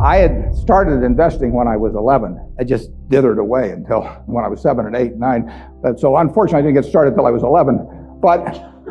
I had started investing when I was 11. I just dithered away until when I was 7 and 8 and 9. So unfortunately, I didn't get started until I was 11. But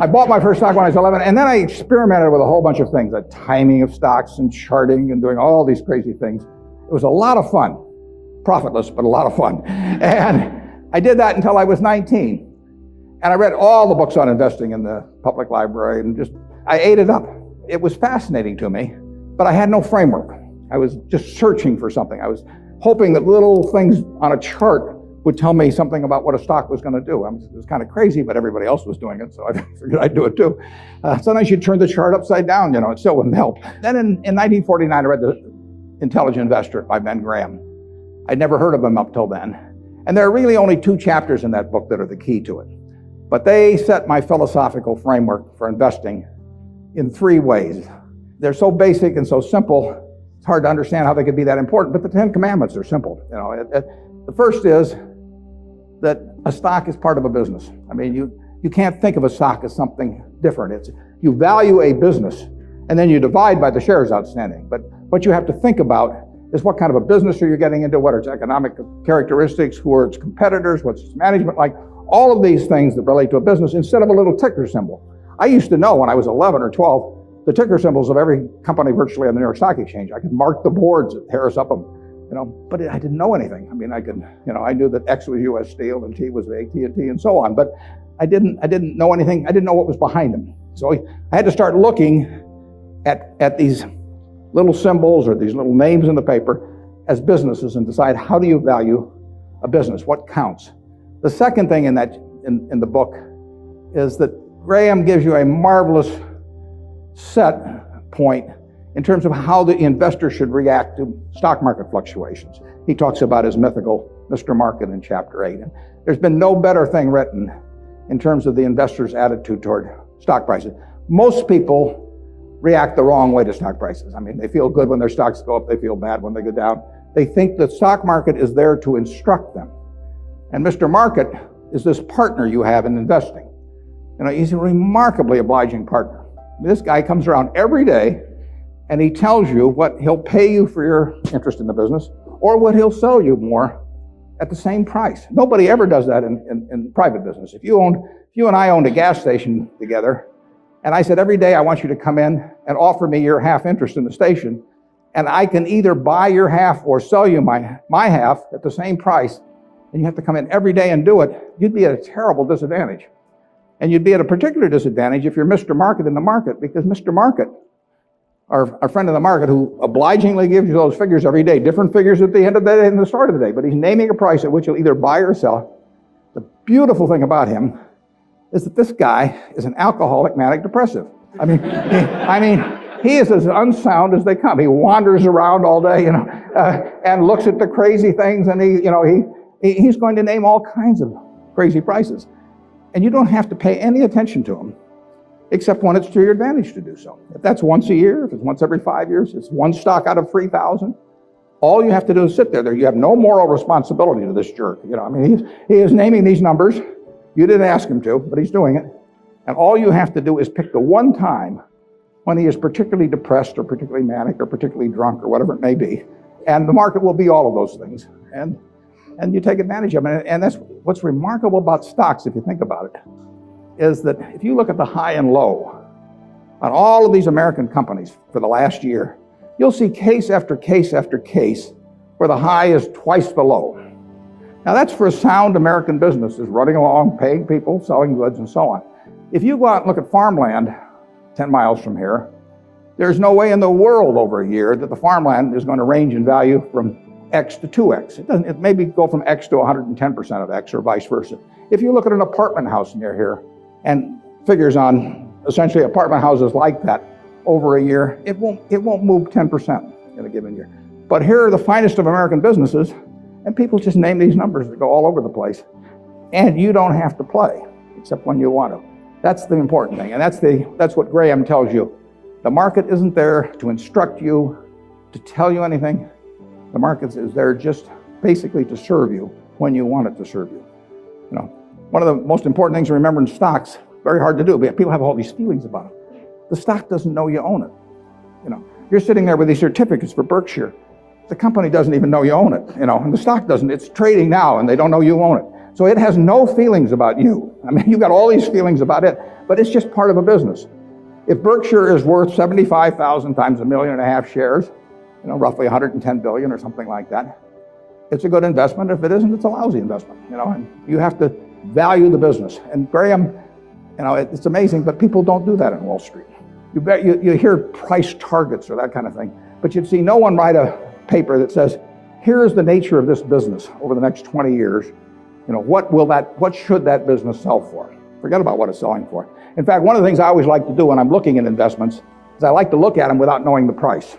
I bought my first stock when I was 11, and then I experimented with a whole bunch of things, the timing of stocks and charting and doing all these crazy things. It was a lot of fun. Profitless, but a lot of fun. And I did that until I was 19. And I read all the books on investing in the public library and I ate it up. It was fascinating to me, but I had no framework. I was just searching for something. I was hoping that little things on a chart would tell me something about what a stock was going to do. It was kind of crazy, but everybody else was doing it, so I figured I'd do it too. Sometimes you'd turn the chart upside down, it still wouldn't help. Then in 1949, I read The Intelligent Investor by Ben Graham. I'd never heard of him up till then. And there are really only 2 chapters in that book that are the key to it. But they set my philosophical framework for investing in 3 ways. They're so basic and so simple, it's hard to understand how they could be that important, but the 10 Commandments are simple. The first is that a stock is part of a business. I mean, you can't think of a stock as something different. You value a business, and then you divide by the shares outstanding. But what you have to think about is what kind of a business are you getting into, what are its economic characteristics, who are its competitors, what's its management like, all of these things that relate to a business instead of a little ticker symbol. I used to know when I was 11 or 12 the ticker symbols of every company virtually on the New York Stock Exchange. I could mark the boards at Harris Upham, but I didn't know anything. I mean, I knew that X was U.S. Steel and T was AT&T and so on, but I didn't know anything. I didn't know what was behind them. So I had to start looking at these little symbols or these little names in the paper as businesses and decide, how do you value a business? What counts? The second thing in the book is that Graham gives you a marvelous set point in terms of how the investor should react to stock market fluctuations. He talks about his mythical Mr. Market in chapter 8. And there's been no better thing written in terms of the investor's attitude toward stock prices. Most people react the wrong way to stock prices. I mean, they feel good when their stocks go up, they feel bad when they go down. They think the stock market is there to instruct them. And Mr. Market is this partner you have in investing. He's a remarkably obliging partner. This guy comes around every day and he tells you what he'll pay you for your interest in the business or what he'll sell you more at the same price. Nobody ever does that in private business. If you and I owned a gas station together, and I said, every day I want you to come in and offer me your half interest in the station, and I can either buy your half or sell you my half at the same price, and you have to come in every day and do it, you'd be at a terrible disadvantage. And you'd be at a particular disadvantage if you're Mr. Market in the market, because Mr. Market, our friend in the market who obligingly gives you those figures every day, different figures at the end of the day and the start of the day, but he's naming a price at which you'll either buy or sell. The beautiful thing about him is that this guy is an alcoholic manic depressive. I mean, he is as unsound as they come. He wanders around all day, and looks at the crazy things, and he's going to name all kinds of crazy prices. And you don't have to pay any attention to him, except when it's to your advantage to do so. If that's once a year, if it's once every 5 years, it's one stock out of 3,000. All you have to do is sit there. You have no moral responsibility to this jerk. He is naming these numbers. You didn't ask him to, but he's doing it. And all you have to do is pick the one time when he is particularly depressed or particularly manic or particularly drunk or whatever it may be. And the market will be all of those things. And you take advantage of it. And that's what's remarkable about stocks, if you think about it, is that if you look at the high and low on all of these American companies for the last year, you'll see case after case after case where the high is twice the low. Now that's for a sound American business, is running along, paying people, selling goods, and so on. If you go out and look at farmland 10 miles from here, there's no way in the world over a year that the farmland is going to range in value from X to 2X. It maybe go from X to 110% of X or vice versa. If you look at an apartment house near here and figures on essentially apartment houses like that over a year, it won't move 10% in a given year. But here are the finest of American businesses, and people just name these numbers that go all over the place. And you don't have to play, except when you want to. That's the important thing, and that's what Graham tells you. The market isn't there to instruct you, to tell you anything. The market is there just basically to serve you when you want it to serve you. One of the most important things to remember in stocks, very hard to do, but people have all these feelings about it. The stock doesn't know you own it. You're sitting there with these certificates for Berkshire. the company doesn't even know you own it, and the stock doesn't. It's trading now, and they don't know you own it. So it has no feelings about you. I mean, you've got all these feelings about it, but it's just part of a business. If Berkshire is worth 75,000 times 1.5 million shares, roughly 110 billion or something like that, it's a good investment. If it isn't, it's a lousy investment, and you have to value the business. And Graham, it's amazing, but people don't do that in Wall Street. You hear price targets or that kind of thing, but you'd see no one write a paper that says, here is the nature of this business over the next 20 years. What should that business sell for? Forget about what it's selling for. In fact, one of the things I always like to do when I'm looking at investments is I like to look at them without knowing the price.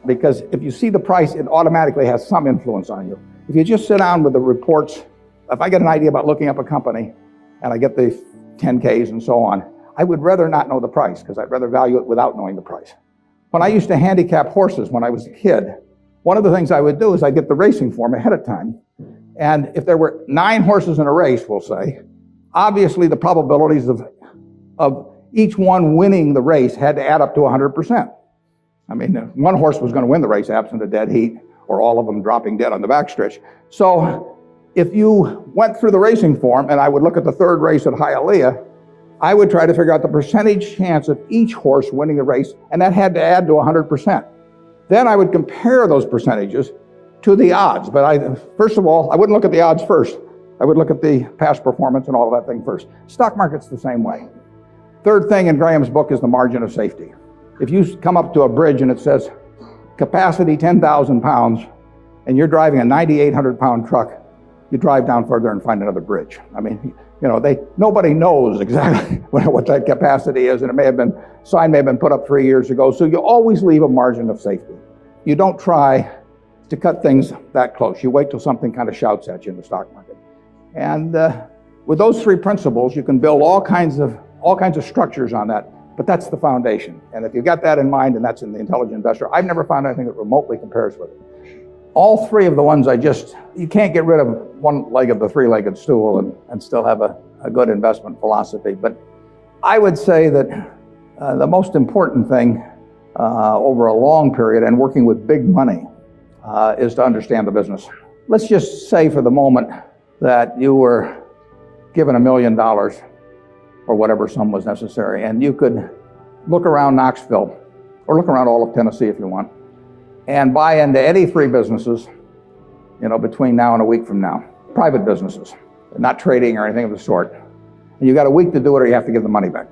Because if you see the price, it automatically has some influence on you. If you just sit down with the reports, if I get an idea about looking up a company and I get the 10Ks and so on, I would rather not know the price because I'd rather value it without knowing the price. When I used to handicap horses when I was a kid, one of the things I would do is I'd get the racing form ahead of time. And if there were 9 horses in a race, we'll say, obviously the probabilities of each one winning the race had to add up to 100%. I mean, one horse was going to win the race absent a dead heat or all of them dropping dead on the backstretch. So if you went through the racing form and I would look at the 3rd race at Hialeah, I would try to figure out the percentage chance of each horse winning the race, and that had to add to 100%. Then I would compare those percentages to the odds. But first of all, I wouldn't look at the odds first. I would look at the past performance and all of that thing first. Stock market's the same way. Third thing in Graham's book is the margin of safety. If you come up to a bridge and it says capacity 10,000 pounds and you're driving a 9,800 pound truck, you drive down further and find another bridge. I mean, nobody knows exactly what that capacity is, and sign may have been put up 3 years ago. So you always leave a margin of safety. You don't try to cut things that close. You wait till something kind of shouts at you in the stock market. And with those 3 principles, you can build all kinds of structures on that. But that's the foundation. And if you've got that in mind, and that's in the Intelligent Investor, I've never found anything that remotely compares with it. All 3 of the ones you can't get rid of one leg of the 3-legged stool and still have a good investment philosophy. But I would say that the most important thing over a long period and working with big money is to understand the business. Let's just say for the moment that you were given $1 million or whatever sum was necessary, and you could look around Knoxville or look around all of Tennessee if you want and buy into any 3 businesses, between now and a week from now, private businesses, not trading or anything of the sort. And you got a week to do it or you have to give the money back.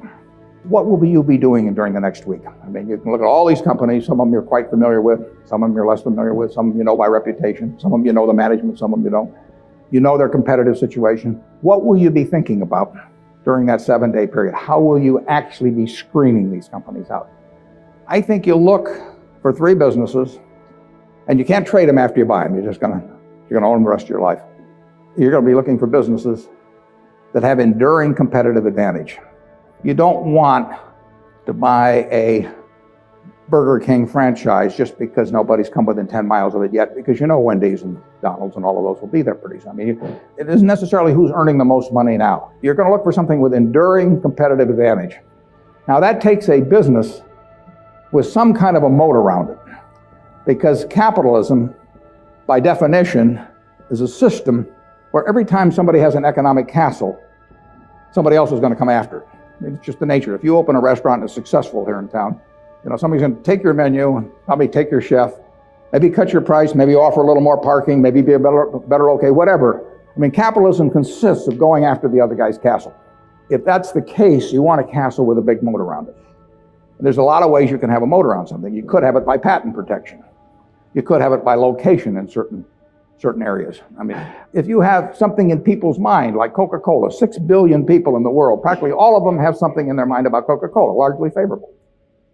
What will you be doing during the next week? I mean, you can look at all these companies. Some of them you're quite familiar with. Some of them you're less familiar with. Some of them you know by reputation. Some of them you know the management. Some of them you don't. You know their competitive situation. What will you be thinking about during that 7-day period? How will you actually be screening these companies out? I think you'll look for 3 businesses, and you can't trade them after you buy them. You're going to own them the rest of your life. You're going to be looking for businesses that have enduring competitive advantage. You don't want to buy a Burger King franchise just because nobody's come within 10 miles of it yet, because Wendy's and McDonald's and all of those will be there pretty soon. I mean, it isn't necessarily who's earning the most money now. You're going to look for something with enduring competitive advantage. Now that takes a business with some kind of a moat around it, because capitalism, by definition, is a system where every time somebody has an economic castle, somebody else is going to come after it. It's just the nature. If you open a restaurant and it's successful here in town, somebody's going to take your menu and probably take your chef, maybe cut your price, maybe offer a little more parking, maybe be a better okay, whatever. I mean, capitalism consists of going after the other guy's castle. If that's the case, you want a castle with a big moat around it. And there's a lot of ways you can have a moat around something. You could have it by patent protection. You could have it by location in certain areas. I mean, if you have something in people's mind, like Coca-Cola, 6 billion people in the world, practically all of them have something in their mind about Coca-Cola, largely favorable.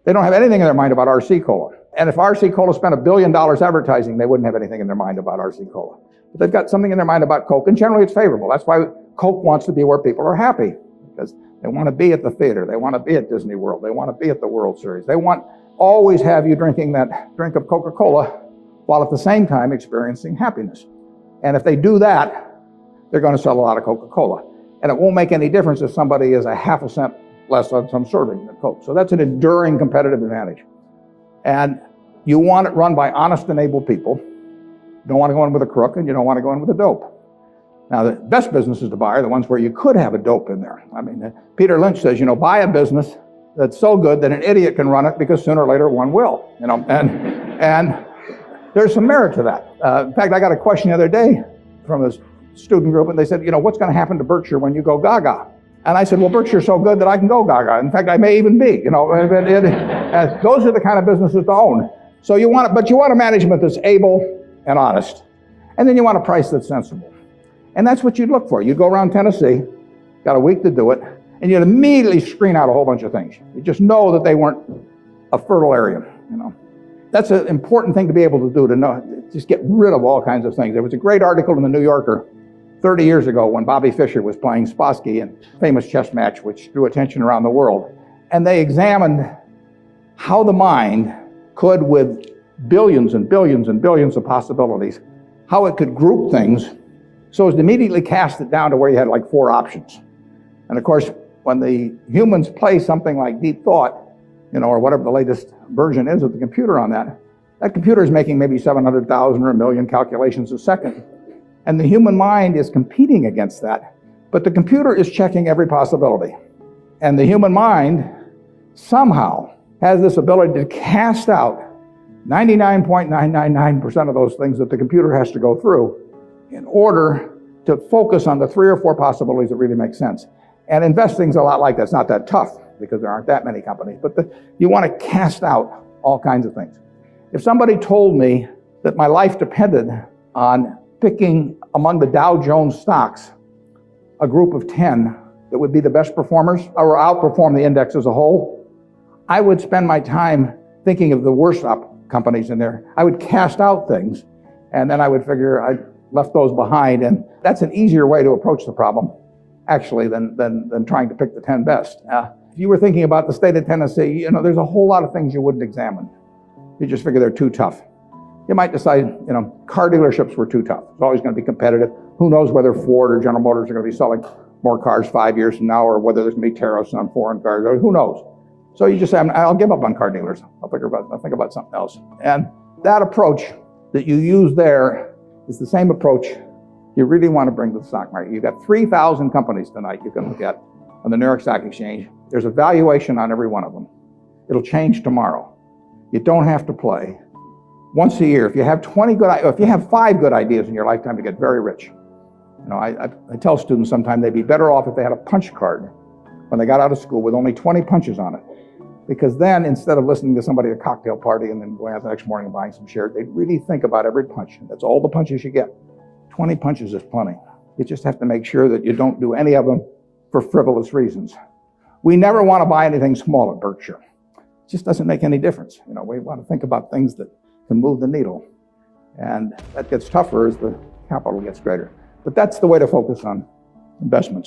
They don't have anything in their mind about RC Cola. And if RC Cola spent $1 billion advertising, they wouldn't have anything in their mind about RC Cola. But they've got something in their mind about Coke, and generally it's favorable. That's why Coke wants to be where people are happy, because they want to be at the theater. They want to be at Disney World. They want to be at the World Series. They want always have you drinking that drink of Coca-Cola while at the same time experiencing happiness. And if they do that, they're going to sell a lot of Coca-Cola. And it won't make any difference if somebody is a half a cent less on some serving than Coke. So that's an enduring competitive advantage. And you want it run by honest and able people. You don't want to go in with a crook, and you don't want to go in with a dope. Now, the best businesses to buy are the ones where you could have a dope in there. I mean, Peter Lynch says, buy a business that's so good that an idiot can run it, because sooner or later one will. And there's some merit to that. In fact, I got a question the other day from a student group, and they said, what's going to happen to Berkshire when you go gaga? And I said, well, Berkshire's so good that I can go gaga. In fact, I may even be. Those are the kind of businesses to own. So you want a management that's able and honest, and then you want a price that's sensible. And that's what you'd look for. You'd go around Tennessee, got a week to do it, and you'd immediately screen out a whole bunch of things. You just know that they weren't a fertile area. That's an important thing to be able to do, to know, just get rid of all kinds of things. There was a great article in the New Yorker 30 years ago when Bobby Fischer was playing Spassky in a famous chess match which drew attention around the world. And they examined how the mind could, with billions and billions and billions of possibilities, how it could group things so as to immediately cast it down to where you had like 4 options. And of course, when the humans play something like deep thought, or whatever the latest version is of the computer on that computer is making maybe 700,000 or 1 million calculations a second. And the human mind is competing against that, but the computer is checking every possibility. And the human mind somehow has this ability to cast out 99.999% of those things that the computer has to go through in order to focus on the 3 or 4 possibilities that really make sense. And investing's a lot like that. It's not that tough because there aren't that many companies, but you want to cast out all kinds of things. If somebody told me that my life depended on picking among the Dow Jones stocks a group of 10 that would be the best performers or outperform the index as a whole, I would spend my time thinking of the worst companies in there. I would cast out things, and then I would figure I left those behind, and that's an easier way to approach the problem, actually, than trying to pick the 10 best. If you were thinking about the state of Tennessee, there's a whole lot of things you wouldn't examine. You just figure they're too tough. You might decide, car dealerships were too tough. It's always going to be competitive. Who knows whether Ford or General Motors are going to be selling more cars 5 years from now, or whether there's going to be tariffs on foreign cars, or who knows. So you just say, I'll give up on car dealers. I'll think about something else. And that approach that you use there is the same approach you really want to bring to the stock market. You've got 3,000 companies tonight you can look at on the New York Stock Exchange. There's a valuation on every one of them. It'll change tomorrow. You don't have to play. Once a year, if you have 5 good ideas in your lifetime, you get very rich. I tell students sometimes they'd be better off if they had a punch card when they got out of school with only 20 punches on it. Because then, instead of listening to somebody at a cocktail party and then going out the next morning and buying some shares, they'd really think about every punch. That's all the punches you get. 20 punches is plenty. You just have to make sure that you don't do any of them for frivolous reasons. We never want to buy anything small at Berkshire. It just doesn't make any difference. We want to think about things that can move the needle. And that gets tougher as the capital gets greater. But that's the way to focus on investments.